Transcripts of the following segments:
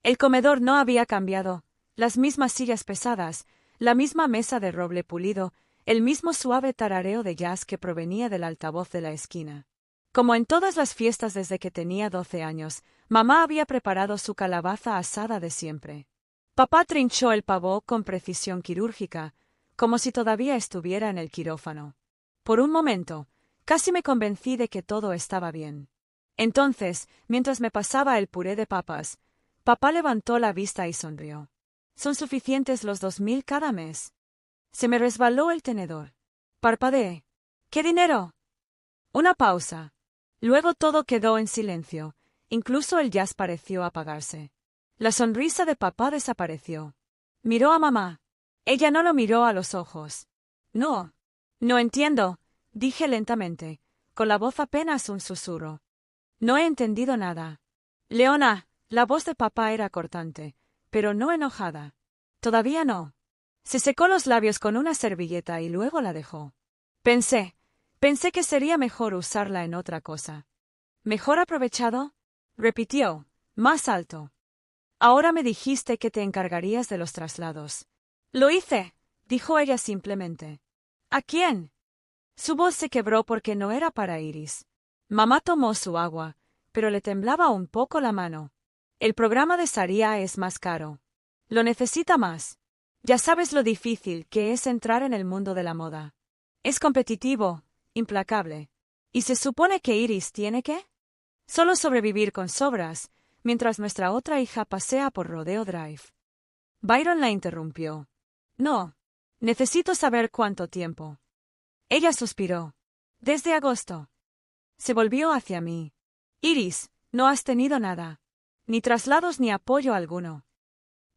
El comedor no había cambiado, las mismas sillas pesadas, la misma mesa de roble pulido, el mismo suave tarareo de jazz que provenía del altavoz de la esquina. Como en todas las fiestas desde que tenía 12 años, mamá había preparado su calabaza asada de siempre. Papá trinchó el pavó con precisión quirúrgica, como si todavía estuviera en el quirófano. Por un momento, casi me convencí de que todo estaba bien. Entonces, mientras me pasaba el puré de papas, papá levantó la vista y sonrió. ¿Son suficientes los 2000 cada mes? Se me resbaló el tenedor. Parpadeé. ¿Qué dinero? Una pausa. Luego todo quedó en silencio, incluso el jazz pareció apagarse. La sonrisa de papá desapareció. Miró a mamá. Ella no lo miró a los ojos. No. No entiendo, dije lentamente, con la voz apenas un susurro. No he entendido nada. Leona, la voz de papá era cortante, pero no enojada. Todavía no. Se secó los labios con una servilleta y luego la dejó. Pensé que sería mejor usarla en otra cosa. ¿Mejor aprovechado? Repitió, más alto. Ahora me dijiste que te encargarías de los traslados. Lo hice, dijo ella simplemente. ¿A quién? Su voz se quebró porque no era para Iris. Mamá tomó su agua, pero le temblaba un poco la mano. El programa de Saria es más caro. Lo necesita más. Ya sabes lo difícil que es entrar en el mundo de la moda. Es competitivo, implacable. ¿Y se supone que Iris tiene qué? Solo sobrevivir con sobras, mientras nuestra otra hija pasea por Rodeo Drive. Byron la interrumpió. No. Necesito saber cuánto tiempo. Ella suspiró. Desde agosto. Se volvió hacia mí. Iris, no has tenido nada. Ni traslados ni apoyo alguno.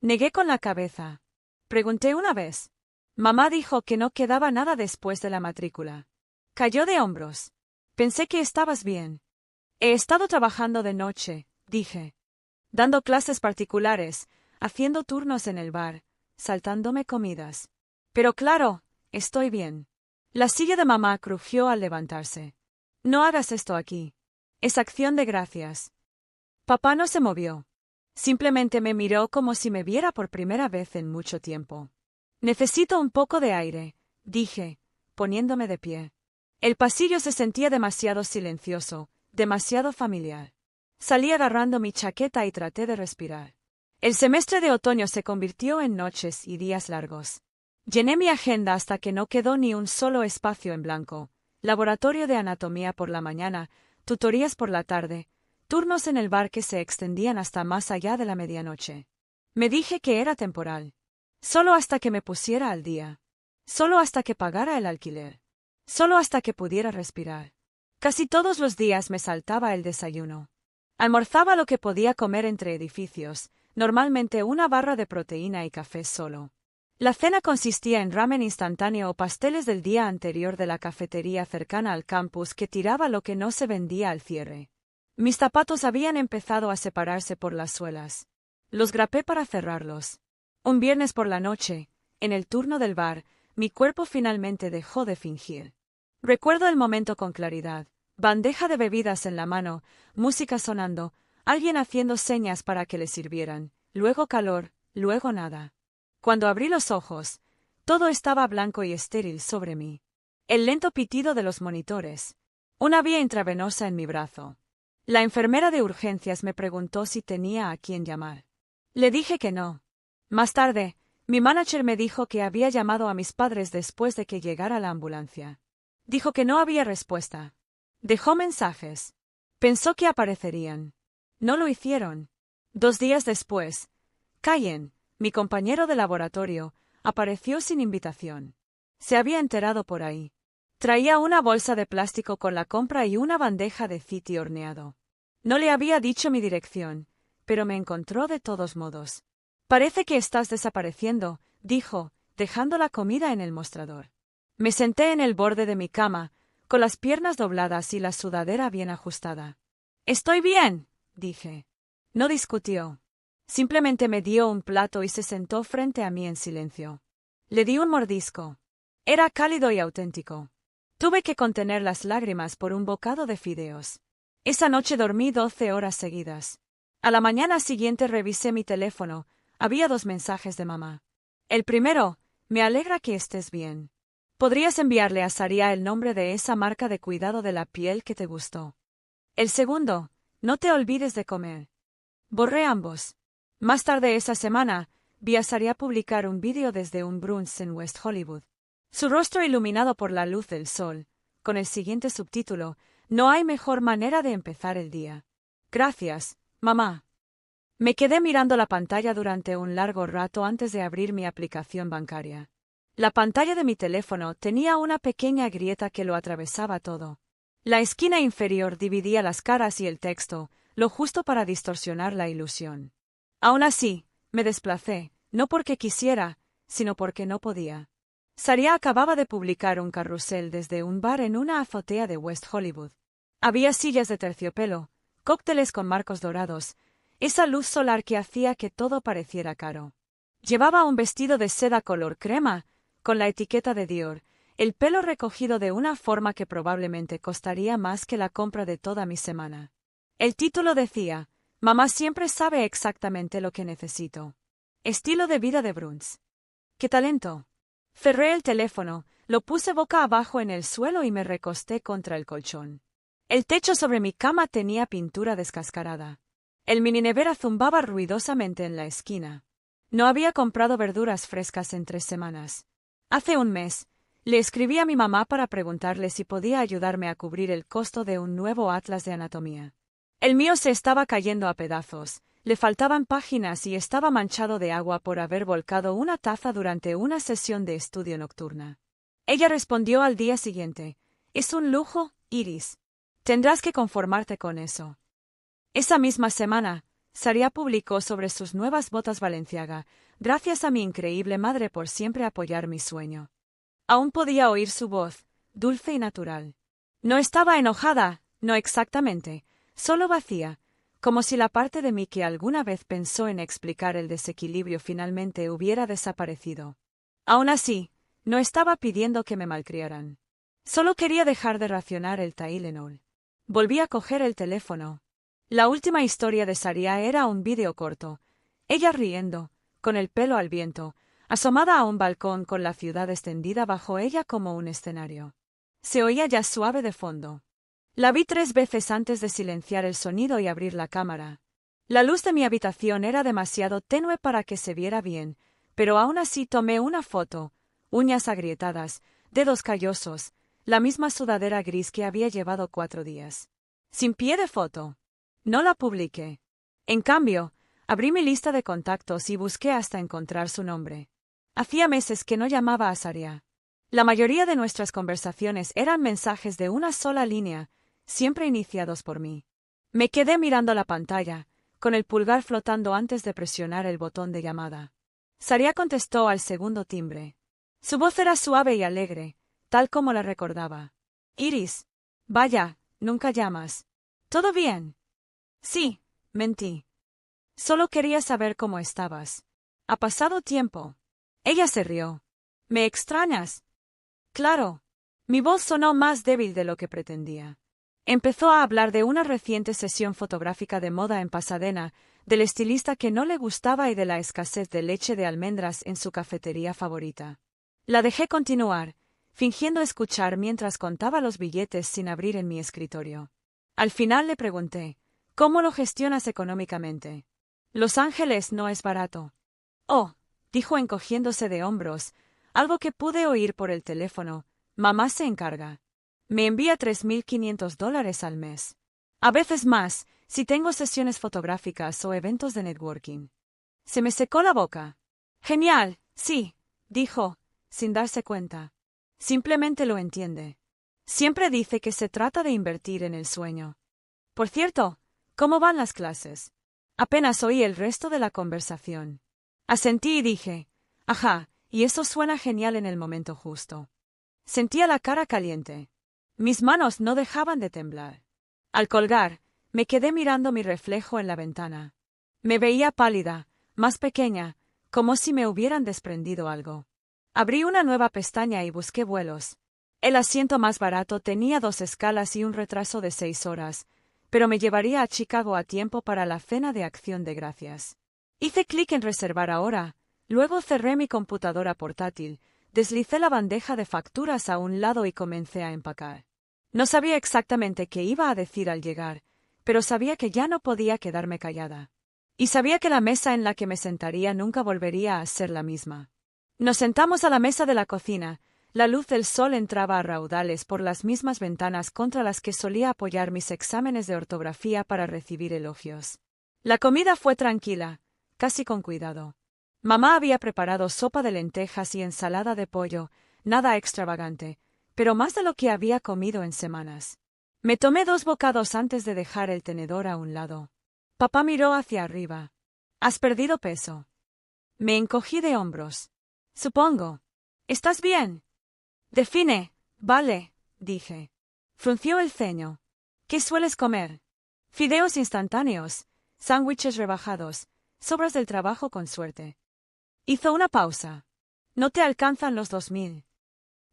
Negué con la cabeza. Pregunté una vez. Mamá dijo que no quedaba nada después de la matrícula. Cayó de hombros. Pensé que estabas bien. He estado trabajando de noche, dije. Dando clases particulares, haciendo turnos en el bar, saltándome comidas. Pero claro, estoy bien. La silla de mamá crujió al levantarse. No hagas esto aquí. Es acción de gracias. Papá no se movió. Simplemente me miró como si me viera por primera vez en mucho tiempo. Necesito un poco de aire, dije, poniéndome de pie. El pasillo se sentía demasiado silencioso, demasiado familiar. Salí agarrando mi chaqueta y traté de respirar. El semestre de otoño se convirtió en noches y días largos. Llené mi agenda hasta que no quedó ni un solo espacio en blanco. Laboratorio de anatomía por la mañana, tutorías por la tarde, turnos en el bar que se extendían hasta más allá de la medianoche. Me dije que era temporal. Solo hasta que me pusiera al día. Solo hasta que pagara el alquiler. Solo hasta que pudiera respirar. Casi todos los días me saltaba el desayuno. Almorzaba lo que podía comer entre edificios, normalmente una barra de proteína y café solo. La cena consistía en ramen instantáneo o pasteles del día anterior de la cafetería cercana al campus que tiraba lo que no se vendía al cierre. Mis zapatos habían empezado a separarse por las suelas. Los grapé para cerrarlos. Un viernes por la noche, en el turno del bar, mi cuerpo finalmente dejó de fingir. Recuerdo el momento con claridad. Bandeja de bebidas en la mano, música sonando, alguien haciendo señas para que le sirvieran, luego calor, luego nada. Cuando abrí los ojos, todo estaba blanco y estéril sobre mí. El lento pitido de los monitores. Una vía intravenosa en mi brazo. La enfermera de urgencias me preguntó si tenía a quién llamar. Le dije que no. Más tarde, mi manager me dijo que había llamado a mis padres después de que llegara la ambulancia. Dijo que no había respuesta. Dejó mensajes. Pensó que aparecerían. No lo hicieron. 2 días después, Cayen, mi compañero de laboratorio, apareció sin invitación. Se había enterado por ahí. Traía una bolsa de plástico con la compra y una bandeja de citi horneado. No le había dicho mi dirección, pero me encontró de todos modos. Parece que estás desapareciendo, dijo, dejando la comida en el mostrador. Me senté en el borde de mi cama, con las piernas dobladas y la sudadera bien ajustada. Estoy bien, dije. No discutió. Simplemente me dio un plato y se sentó frente a mí en silencio. Le di un mordisco. Era cálido y auténtico. Tuve que contener las lágrimas por un bocado de fideos. Esa noche dormí 12 horas seguidas. A la mañana siguiente revisé mi teléfono. Había 2 mensajes de mamá. El primero: me alegra que estés bien. ¿Podrías enviarle a Saria el nombre de esa marca de cuidado de la piel que te gustó? El segundo: no te olvides de comer. Borré ambos. Más tarde esa semana, vi a Saria publicar un vídeo desde un brunch en West Hollywood. Su rostro iluminado por la luz del sol, con el siguiente subtítulo: no hay mejor manera de empezar el día. Gracias, mamá. Me quedé mirando la pantalla durante un largo rato antes de abrir mi aplicación bancaria. La pantalla de mi teléfono tenía una pequeña grieta que lo atravesaba todo. La esquina inferior dividía las caras y el texto, lo justo para distorsionar la ilusión. Aún así, me desplacé, no porque quisiera, sino porque no podía. Saria acababa de publicar un carrusel desde un bar en una azotea de West Hollywood. Había sillas de terciopelo, cócteles con marcos dorados, esa luz solar que hacía que todo pareciera caro. Llevaba un vestido de seda color crema, con la etiqueta de Dior, el pelo recogido de una forma que probablemente costaría más que la compra de toda mi semana. El título decía: mamá siempre sabe exactamente lo que necesito. Estilo de vida de Bruns. ¡Qué talento! Cerré el teléfono, lo puse boca abajo en el suelo y me recosté contra el colchón. El techo sobre mi cama tenía pintura descascarada. El mininevera zumbaba ruidosamente en la esquina. No había comprado verduras frescas en 3 semanas. Hace un mes, le escribí a mi mamá para preguntarle si podía ayudarme a cubrir el costo de un nuevo atlas de anatomía. El mío se estaba cayendo a pedazos, le faltaban páginas y estaba manchado de agua por haber volcado una taza durante una sesión de estudio nocturna. Ella respondió al día siguiente: es un lujo, Iris. Tendrás que conformarte con eso. Esa misma semana, Saria publicó sobre sus nuevas botas Balenciaga: gracias a mi increíble madre por siempre apoyar mi sueño. Aún podía oír su voz, dulce y natural. No estaba enojada, no exactamente, solo vacía, como si la parte de mí que alguna vez pensó en explicar el desequilibrio finalmente hubiera desaparecido. Aún así, no estaba pidiendo que me malcriaran. Solo quería dejar de racionar el Tylenol. Volví a coger el teléfono. La última historia de Saria era un vídeo corto. Ella riendo, con el pelo al viento, asomada a un balcón con la ciudad extendida bajo ella como un escenario. Se oía jazz suave de fondo. La vi 3 veces antes de silenciar el sonido y abrir la cámara. La luz de mi habitación era demasiado tenue para que se viera bien, pero aún así tomé una foto: uñas agrietadas, dedos callosos, la misma sudadera gris que había llevado 4 días. Sin pie de foto. No la publiqué. En cambio, abrí mi lista de contactos y busqué hasta encontrar su nombre. Hacía meses que no llamaba a Saria. La mayoría de nuestras conversaciones eran mensajes de una sola línea, siempre iniciados por mí. Me quedé mirando la pantalla, con el pulgar flotando antes de presionar el botón de llamada. Saria contestó al segundo timbre. Su voz era suave y alegre, tal como la recordaba. Iris. Vaya, nunca llamas. ¿Todo bien? Sí, mentí. Solo quería saber cómo estabas. ¿Ha pasado tiempo? Ella se rió. ¿Me extrañas? Claro. Mi voz sonó más débil de lo que pretendía. Empezó a hablar de una reciente sesión fotográfica de moda en Pasadena, del estilista que no le gustaba y de la escasez de leche de almendras en su cafetería favorita. La dejé continuar, fingiendo escuchar mientras contaba los billetes sin abrir en mi escritorio. Al final le pregunté: ¿cómo lo gestionas económicamente? Los Ángeles no es barato. Oh, dijo encogiéndose de hombros, algo que pude oír por el teléfono: mamá se encarga. Me envía $3,500 al mes. A veces más, si tengo sesiones fotográficas o eventos de networking. Se me secó la boca. Genial, sí, dijo, sin darse cuenta. Simplemente lo entiende. Siempre dice que se trata de invertir en el sueño. Por cierto, ¿cómo van las clases? Apenas oí el resto de la conversación. Asentí y dije: ajá, y eso suena genial en el momento justo. Sentía la cara caliente. Mis manos no dejaban de temblar. Al colgar, me quedé mirando mi reflejo en la ventana. Me veía pálida, más pequeña, como si me hubieran desprendido algo. Abrí una nueva pestaña y busqué vuelos. El asiento más barato tenía 2 escalas y un retraso de 6 horas, pero me llevaría a Chicago a tiempo para la cena de Acción de Gracias. Hice clic en reservar ahora, luego cerré mi computadora portátil, deslicé la bandeja de facturas a un lado y comencé a empacar. No sabía exactamente qué iba a decir al llegar, pero sabía que ya no podía quedarme callada. Y sabía que la mesa en la que me sentaría nunca volvería a ser la misma. Nos sentamos a la mesa de la cocina. La luz del sol entraba a raudales por las mismas ventanas contra las que solía apoyar mis exámenes de ortografía para recibir elogios. La comida fue tranquila, casi con cuidado. Mamá había preparado sopa de lentejas y ensalada de pollo, nada extravagante, pero más de lo que había comido en semanas. Me tomé 2 bocados antes de dejar el tenedor a un lado. Papá miró hacia arriba. ¿Has perdido peso? Me encogí de hombros. Supongo. ¿Estás bien? Define, vale, dije. Frunció el ceño. ¿Qué sueles comer? Fideos instantáneos, sándwiches rebajados, sobras del trabajo con suerte. Hizo una pausa. No te alcanzan los 2000.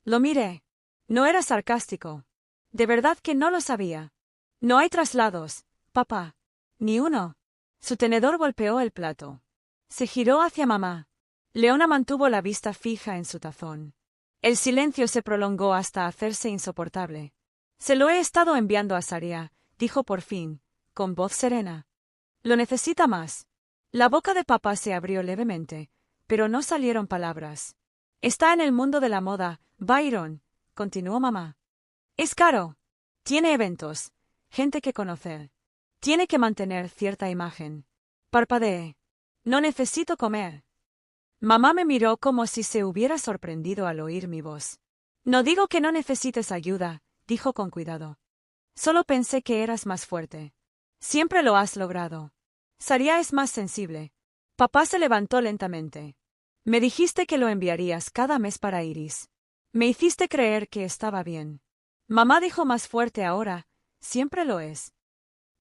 Lo miré. No era sarcástico. De verdad que no lo sabía. No hay traslados, papá. Ni uno. Su tenedor golpeó el plato. Se giró hacia mamá. Leona mantuvo la vista fija en su tazón. El silencio se prolongó hasta hacerse insoportable. Se lo he estado enviando a Saria, dijo por fin, con voz serena. Lo necesita más. La boca de papá se abrió levemente, pero no salieron palabras. Está en el mundo de la moda, Byron, continuó mamá. Es caro. Tiene eventos, gente que conocer. Tiene que mantener cierta imagen. Parpadeé. No necesito comer. Mamá me miró como si se hubiera sorprendido al oír mi voz. No digo que no necesites ayuda, dijo con cuidado. Solo pensé que eras más fuerte. Siempre lo has logrado. Saria es más sensible. Papá se levantó lentamente. Me dijiste que lo enviarías cada mes para Iris. Me hiciste creer que estaba bien. Mamá dijo más fuerte ahora, siempre lo es.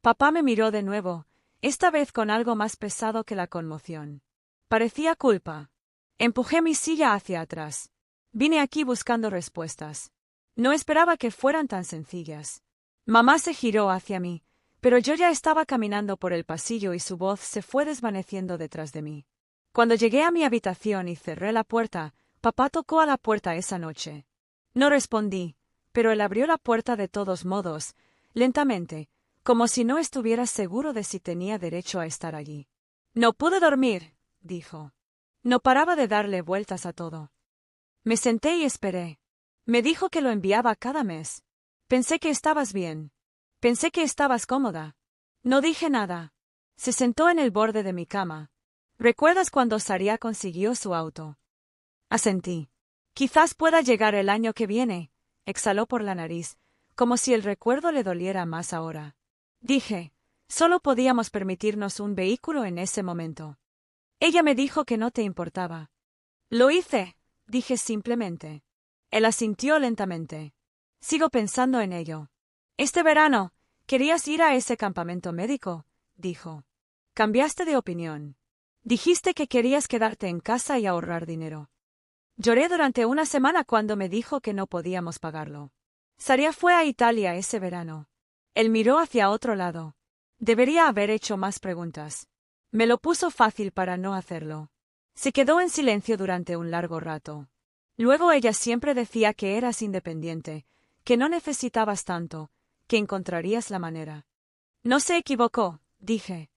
Papá me miró de nuevo, esta vez con algo más pesado que la conmoción. Parecía culpa. Empujé mi silla hacia atrás. Vine aquí buscando respuestas. No esperaba que fueran tan sencillas. Mamá se giró hacia mí, pero yo ya estaba caminando por el pasillo y su voz se fue desvaneciendo detrás de mí. Cuando llegué a mi habitación y cerré la puerta, papá tocó a la puerta esa noche. No respondí, pero él abrió la puerta de todos modos, lentamente, como si no estuviera seguro de si tenía derecho a estar allí. No pude dormir, dijo. No paraba de darle vueltas a todo. Me senté y esperé. Me dijo que lo enviaba cada mes. Pensé que estabas bien. Pensé que estabas cómoda. No dije nada. Se sentó en el borde de mi cama. ¿Recuerdas cuando Saria consiguió su auto? Asentí. Quizás pueda llegar el año que viene, exhaló por la nariz, como si el recuerdo le doliera más ahora. Dije, solo podíamos permitirnos un vehículo en ese momento. Ella me dijo que no te importaba. Lo hice, dije simplemente. Él asintió lentamente. Sigo pensando en ello. Este verano, querías ir a ese campamento médico, dijo. Cambiaste de opinión. Dijiste que querías quedarte en casa y ahorrar dinero. Lloré durante una semana cuando me dijo que no podíamos pagarlo. Saria fue a Italia ese verano. Él miró hacia otro lado. Debería haber hecho más preguntas. Me lo puso fácil para no hacerlo. Se quedó en silencio durante un largo rato. Luego ella siempre decía que eras independiente, que no necesitabas tanto, que encontrarías la manera. No se equivocó, dije.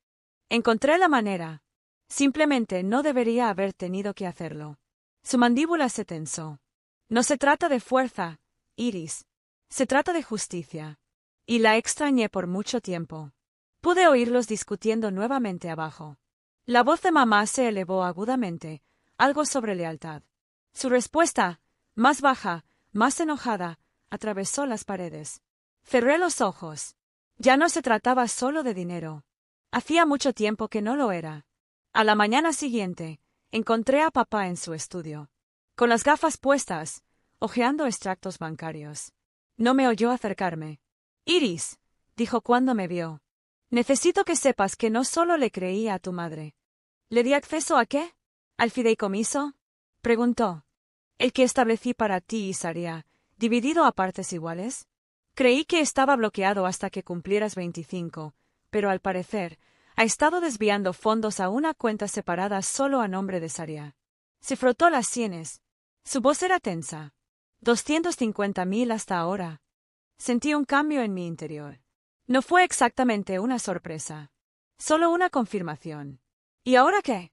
Encontré la manera. Simplemente no debería haber tenido que hacerlo. Su mandíbula se tensó. No se trata de fuerza, Iris. Se trata de justicia. Y la extrañé por mucho tiempo. Pude oírlos discutiendo nuevamente abajo. La voz de mamá se elevó agudamente, algo sobre lealtad. Su respuesta, más baja, más enojada, atravesó las paredes. Cerré los ojos. Ya no se trataba solo de dinero. Hacía mucho tiempo que no lo era. A la mañana siguiente, encontré a papá en su estudio. Con las gafas puestas, hojeando extractos bancarios. No me oyó acercarme. Iris, dijo cuando me vio. Necesito que sepas que no solo le creía a tu madre. ¿Le di acceso a qué? ¿Al fideicomiso? Preguntó. El que establecí para ti y Saria, dividido a partes iguales. Creí que estaba bloqueado hasta que cumplieras 25, pero al parecer, ha estado desviando fondos a una cuenta separada solo a nombre de Saria. Se frotó las sienes. Su voz era tensa. 250.000 hasta ahora. Sentí un cambio en mi interior. No fue exactamente una sorpresa. Solo una confirmación. ¿Y ahora qué?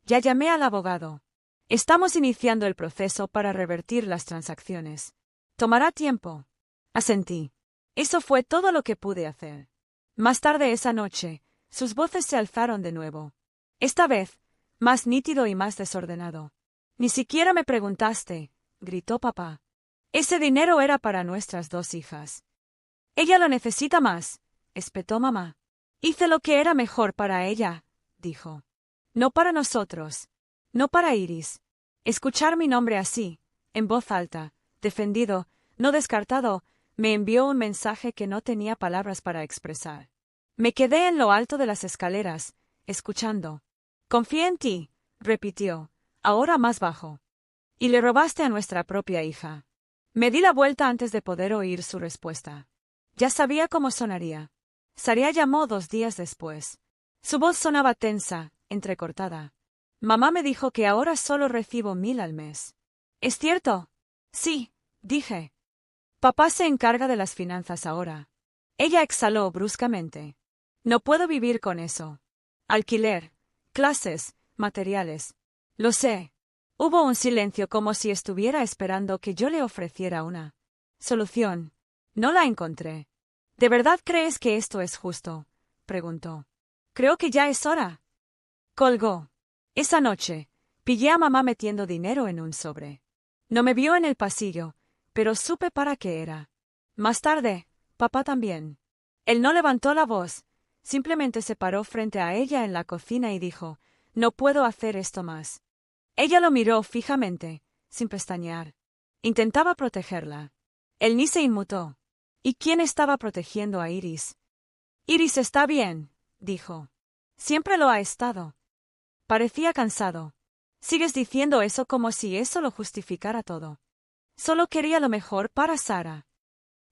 Ya llamé al abogado. Estamos iniciando el proceso para revertir las transacciones. Tomará tiempo. Asentí. Eso fue todo lo que pude hacer. Más tarde esa noche, sus voces se alzaron de nuevo. Esta vez, más nítido y más desordenado. Ni siquiera me preguntaste, gritó papá. Ese dinero era para nuestras 2 hijas. Ella lo necesita más, espetó mamá. Hice lo que era mejor para ella, dijo. No para nosotros. No para Iris. Escuchar mi nombre así, en voz alta, defendido, no descartado, me envió un mensaje que no tenía palabras para expresar. Me quedé en lo alto de las escaleras, escuchando. Confía en ti, repitió, ahora más bajo. Y le robaste a nuestra propia hija. Me di la vuelta antes de poder oír su respuesta. Ya sabía cómo sonaría. Saria llamó 2 días después. Su voz sonaba tensa, entrecortada. Mamá me dijo que ahora solo recibo 1.000 al mes. ¿Es cierto? Sí, dije. Papá se encarga de las finanzas ahora. Ella exhaló bruscamente. No puedo vivir con eso. Alquiler, clases, materiales. Lo sé. Hubo un silencio como si estuviera esperando que yo le ofreciera una solución. No la encontré. ¿De verdad crees que esto es justo?, preguntó. Creo que ya es hora. Colgó. Esa noche, pillé a mamá metiendo dinero en un sobre. No me vio en el pasillo, pero supe para qué era. Más tarde, papá también. Él no levantó la voz, simplemente se paró frente a ella en la cocina y dijo, no puedo hacer esto más. Ella lo miró fijamente, sin pestañear. Intentaba protegerla. Él ni se inmutó. ¿Y quién estaba protegiendo a Iris? Iris está bien, dijo. Siempre lo ha estado. Parecía cansado. Sigues diciendo eso como si eso lo justificara todo. Solo quería lo mejor para Sara.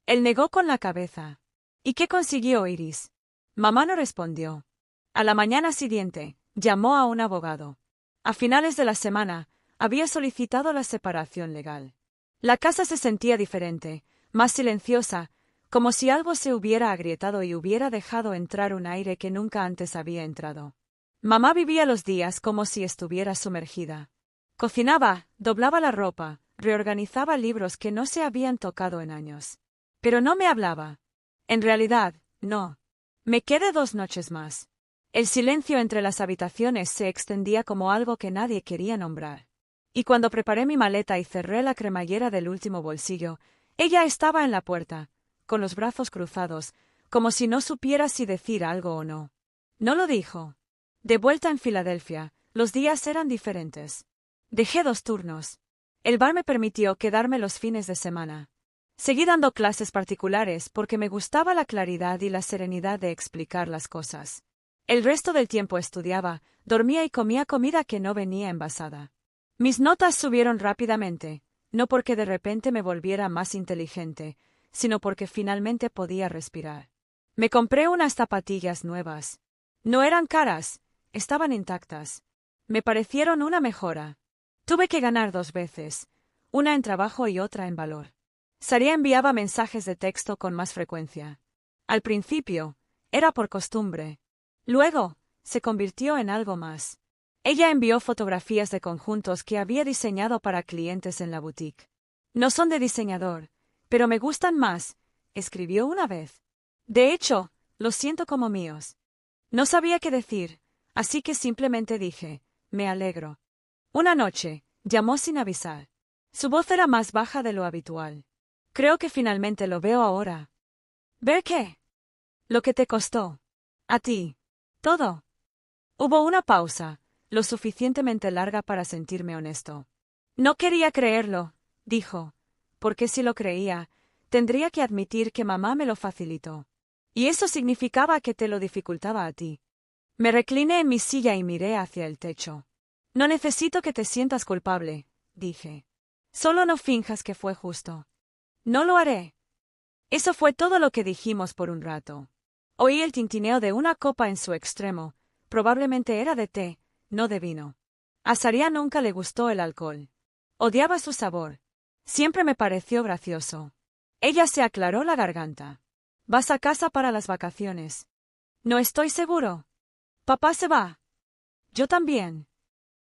Él negó con la cabeza. ¿Y qué consiguió Iris? Mamá no respondió. A la mañana siguiente, llamó a un abogado. A finales de la semana, había solicitado la separación legal. La casa se sentía diferente, más silenciosa, como si algo se hubiera agrietado y hubiera dejado entrar un aire que nunca antes había entrado. Mamá vivía los días como si estuviera sumergida. Cocinaba, doblaba la ropa, reorganizaba libros que no se habían tocado en años. Pero no me hablaba. En realidad, no. Me quedé 2 noches más. El silencio entre las habitaciones se extendía como algo que nadie quería nombrar. Y cuando preparé mi maleta y cerré la cremallera del último bolsillo, ella estaba en la puerta, con los brazos cruzados, como si no supiera si decir algo o no. No lo dijo. De vuelta en Filadelfia, los días eran diferentes. Dejé 2 turnos. El bar me permitió quedarme los fines de semana. Seguí dando clases particulares porque me gustaba la claridad y la serenidad de explicar las cosas. El resto del tiempo estudiaba, dormía y comía comida que no venía envasada. Mis notas subieron rápidamente, no porque de repente me volviera más inteligente, sino porque finalmente podía respirar. Me compré unas zapatillas nuevas. No eran caras, estaban intactas. Me parecieron una mejora. Tuve que ganar 2 veces, una en trabajo y otra en valor. Saria enviaba mensajes de texto con más frecuencia. Al principio, era por costumbre. Luego, se convirtió en algo más. Ella envió fotografías de conjuntos que había diseñado para clientes en la boutique. No son de diseñador, pero me gustan más, escribió una vez. De hecho, los siento como míos. No sabía qué decir, así que simplemente dije, me alegro. Una noche, llamó sin avisar. Su voz era más baja de lo habitual. Creo que finalmente lo veo ahora. ¿Ver qué? Lo que te costó. A ti. Todo. Hubo una pausa, lo suficientemente larga para sentirme honesto. No quería creerlo, dijo, porque si lo creía, tendría que admitir que mamá me lo facilitó. Y eso significaba que te lo dificultaba a ti. Me recliné en mi silla y miré hacia el techo. No necesito que te sientas culpable, dije. Solo no finjas que fue justo. No lo haré. Eso fue todo lo que dijimos por un rato. Oí el tintineo de una copa en su extremo, probablemente era de té, no de vino. A Saria nunca le gustó el alcohol. Odiaba su sabor. Siempre me pareció gracioso. Ella se aclaró la garganta. ¿Vas a casa para las vacaciones? No estoy seguro. Papá se va. Yo también.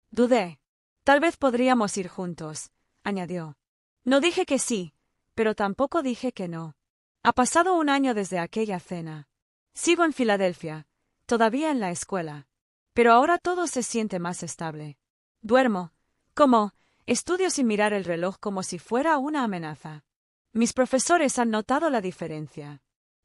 Dudé. Tal vez podríamos ir juntos, añadió. No dije que sí, pero tampoco dije que no. Ha pasado un año desde aquella cena. Sigo en Filadelfia, todavía en la escuela. Pero ahora todo se siente más estable. Duermo, como, estudio sin mirar el reloj como si fuera una amenaza. Mis profesores han notado la diferencia.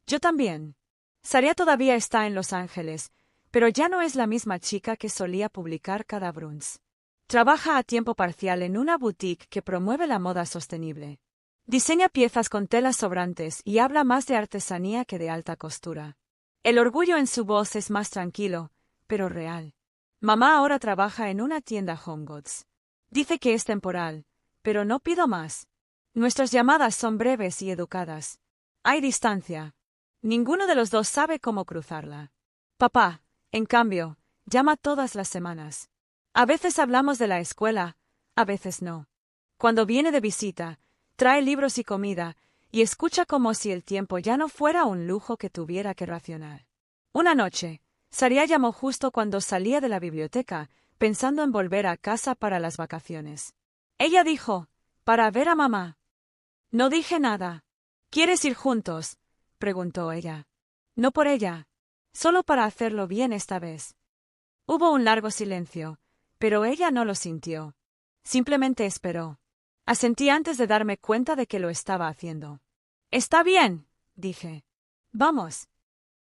Yo también. Saria todavía está en Los Ángeles, pero ya no es la misma chica que solía publicar cada brunch. Trabaja a tiempo parcial en una boutique que promueve la moda sostenible. Diseña piezas con telas sobrantes y habla más de artesanía que de alta costura. El orgullo en su voz es más tranquilo, pero real. Mamá ahora trabaja en una tienda Home Goods. Dice que es temporal, pero no pido más. Nuestras llamadas son breves y educadas. Hay distancia. Ninguno de los dos sabe cómo cruzarla. Papá, en cambio, llama todas las semanas. A veces hablamos de la escuela, a veces no. Cuando viene de visita, trae libros y comida, y escucha como si el tiempo ya no fuera un lujo que tuviera que racionar. Una noche, Saria llamó justo cuando salía de la biblioteca, pensando en volver a casa para las vacaciones. Ella dijo, para ver a mamá. No dije nada. ¿Quieres ir juntos?, preguntó ella. No por ella. Solo para hacerlo bien esta vez. Hubo un largo silencio, pero ella no lo sintió. Simplemente esperó. Asentí antes de darme cuenta de que lo estaba haciendo. Está bien, dije. Vamos.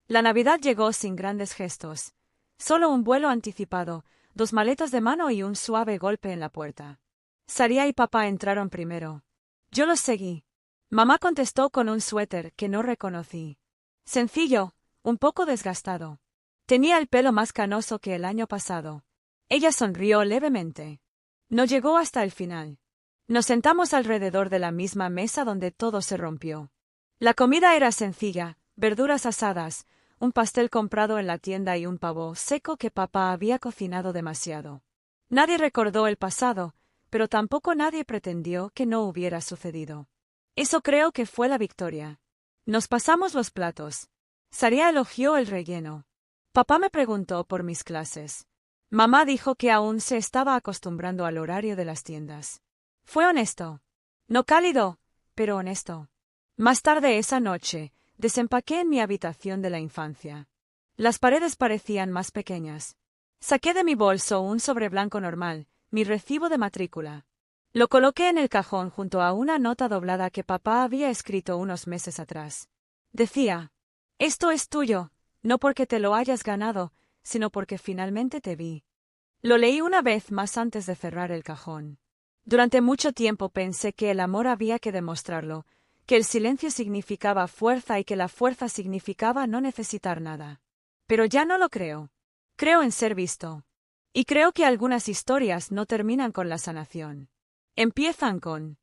La Navidad llegó sin grandes gestos. Solo un vuelo anticipado, 2 maletas de mano y un suave golpe en la puerta. Saria y papá entraron primero. Yo los seguí. Mamá contestó con un suéter que no reconocí. Sencillo, un poco desgastado. Tenía el pelo más canoso que el año pasado. Ella sonrió levemente. No llegó hasta el final. Nos sentamos alrededor de la misma mesa donde todo se rompió. La comida era sencilla, verduras asadas, un pastel comprado en la tienda y un pavo seco que papá había cocinado demasiado. Nadie recordó el pasado, pero tampoco nadie pretendió que no hubiera sucedido. Eso creo que fue la victoria. Nos pasamos los platos. Saria elogió el relleno. Papá me preguntó por mis clases. Mamá dijo que aún se estaba acostumbrando al horario de las tiendas. Fue honesto. No cálido, pero honesto. Más tarde esa noche, desempaqué en mi habitación de la infancia. Las paredes parecían más pequeñas. Saqué de mi bolso un sobre blanco normal, mi recibo de matrícula. Lo coloqué en el cajón junto a una nota doblada que papá había escrito unos meses atrás. Decía, esto es tuyo, no porque te lo hayas ganado, sino porque finalmente te vi. Lo leí una vez más antes de cerrar el cajón. Durante mucho tiempo pensé que el amor había que demostrarlo, que el silencio significaba fuerza y que la fuerza significaba no necesitar nada. Pero ya no lo creo. Creo en ser visto. Y creo que algunas historias no terminan con la sanación. Empiezan con